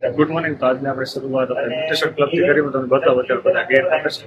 Good morning. તો આજને આપણે શરૂઆત ન્યુટ્રિશન ક્લબથી કરી. હું તમને બતાવું અત્યારે બધા ગેટ આપે છે.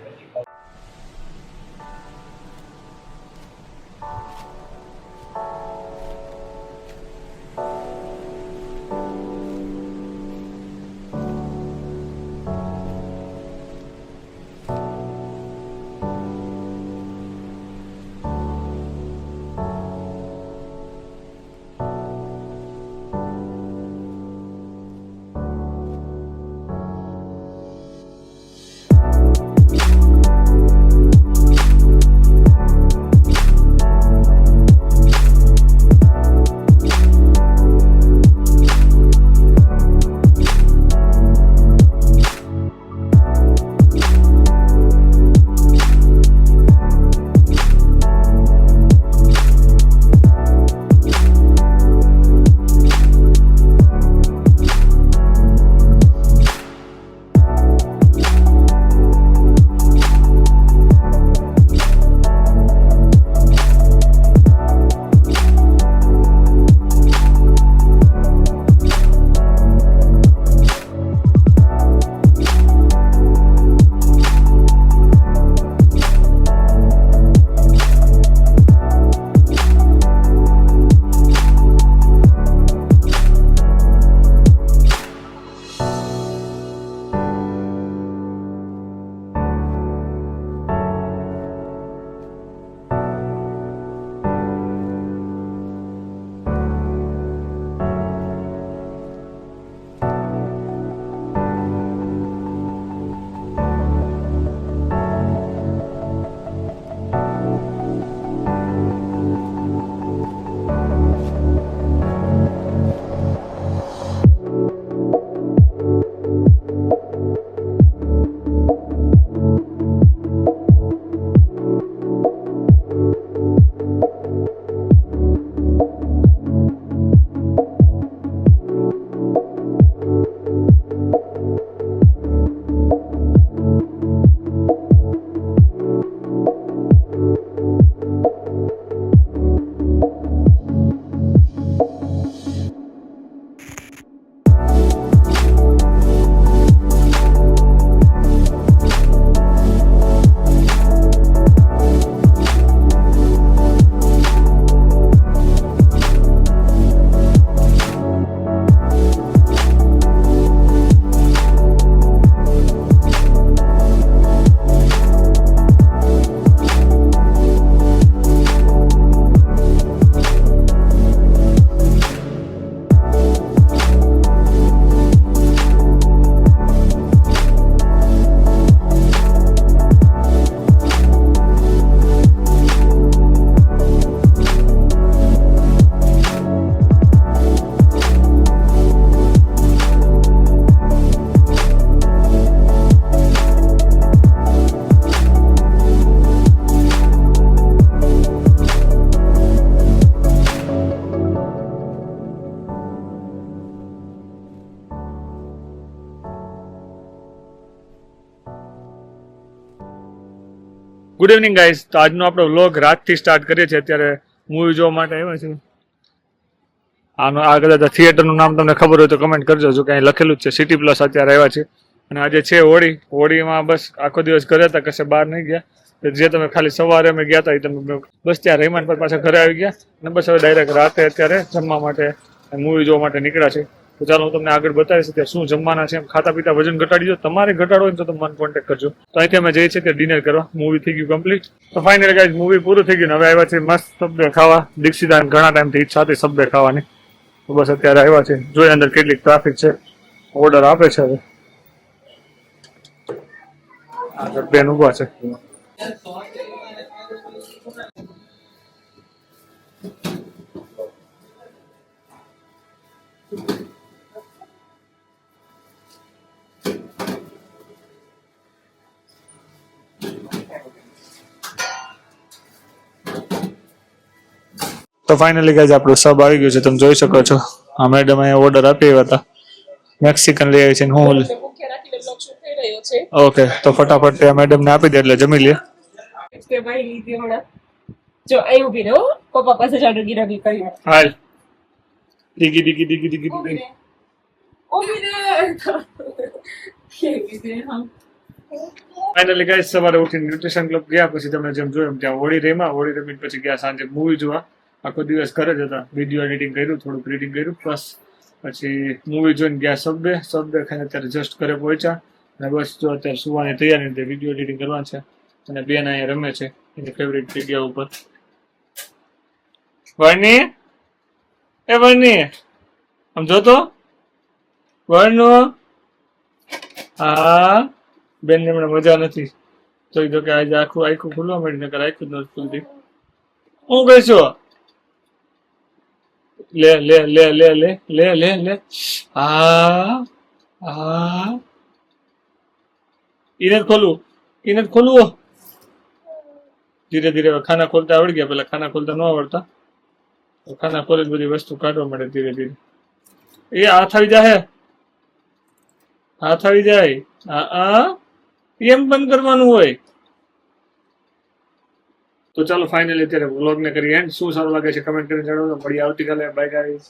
Good evening guys. તો આજનો આપણો વ્લોગ રાતથી સ્ટાર્ટ કરીએ છીએ. અત્યારે મૂવી જોવા માટે આવ્યા છે. આ કદાચ થિયેટરનું નામ તમને ખબર હોય તો કમેન્ટ કરજો. જો કે અહીં લખેલું જ છે સિટી પ્લસ. અત્યારે આવ્યા છે અને આજે છે હોળી. હોળીમાં બસ આખો દિવસ ઘરે હતા, કશે બહાર નહીં ગયા. જે તમે ખાલી સવારે અમે ગયા હતા એ તમે બસ ત્યાં રહેમાન પર પાછા ઘરે આવી ગયા અને બસ હવે ડાયરેક્ટ રાતે અત્યારે જમવા માટે મૂવી જોવા માટે નીકળ્યા છે. તો ચાલો હું તમને આગળ બતાવીશ કે શું જમવાના છે. ખાતા પીતા વજન ઘટાડી દો. તમારે ઘટાડો હોય તો તમે મને કોન્ટેક્ટ કરજો. તો અહીંથી અમે જઈએ છીએ ત્યાં ડિનર કરવા. મૂવી થઈ ગયું કમ્પ્લીટ. તો ફાઇનલી ગાઈઝ મૂવી પૂરું થઈ ગયું. હવે આવ્યા છે મસ્ત સબ્બે ખાવા. દીક્ષિતાને ઘણા ટાઈમથી ઈચ્છા હતી સબ્બે ખાવાની. તો બસ અત્યારે આવ્યા છે. જોઈએ અંદર કેટલીક ટ્રાફિક છે. ઓર્ડર આપે છે હવે. આગળ બેન ઉભા છે. તો ફાઇનલી ગાઈઝ આપણું સબ આવી ગયું છે. તમે જોઈ શકો છો. આ મેડમ અહીંયા ઓર્ડર આપી આવ્યા હતા. મેક્સિકન લઈ આવી છે. હું ઓકે, તો ફટાફટ મેડમ ને આપી દે એટલે જમી લે. જો અહીં ઉભી રહો, પપ્પા પાસે જાડો ગીરાગી કરી. હાલ ડીગી ડીગી ડીગી ડીગી ડીગી. ઊભી રે કેવી છે હમ ફાઇનલી ગાઈસ સવારે ઉઠીને ન્યુટ્રિશન ક્લબ ગયા, પછી તમે જેમ જોયું એમ ત્યાં હોળી રમીને પછી ગયા સાંજે મૂવી જોવા. આખો દિવસ ઘરે જ હતા, વિડીયો એડિટિંગ કર્યું, થોડુંક રીડિંગ કર્યું, પ્લસ પછી મૂવી જોઈને ગયા સબવે ખાઈને અત્યારે જસ્ટ ઘરે પહોંચ્યા. અને બસ જો અત્યારે સુવાની તૈયારી, વિડીયો એડિટિંગ કરવાનું છે. અને બેન અહીંયા રમે છે એની ફેવરેટ જગ્યા ઉપર. વર્ણી, એ વર્ણી આમ જોતો, વર્ણો, હા બેન ને હમણાં મજા નથી, જોઈ દો કે આજે આખું ખુલવા માંડી, નકર આખું જ નથી ખુલતી. હું કહીશું, લે લે લે લે લે લે લે લે, હા હા, એને ખોલવું. ધીરે ધીરે ખાના ખોલતા આવડી ગયા, પેલા ખાના ખોલતા ન આવડતા, ખાના ખોલી બધી વસ્તુ કાઢવા મળે ધીરે ધીરે. એ હાથ આવી જાય, હા એમ બંધ કરવાનું હોય. તો ચાલો ફાઇનલી અત્યારે વ્લોગ ને કરી એન્ડ. શું સારું લાગે છે કમેન્ટ કરીને જણાવજો. મળીએ આવતીકાલે. Bye guys.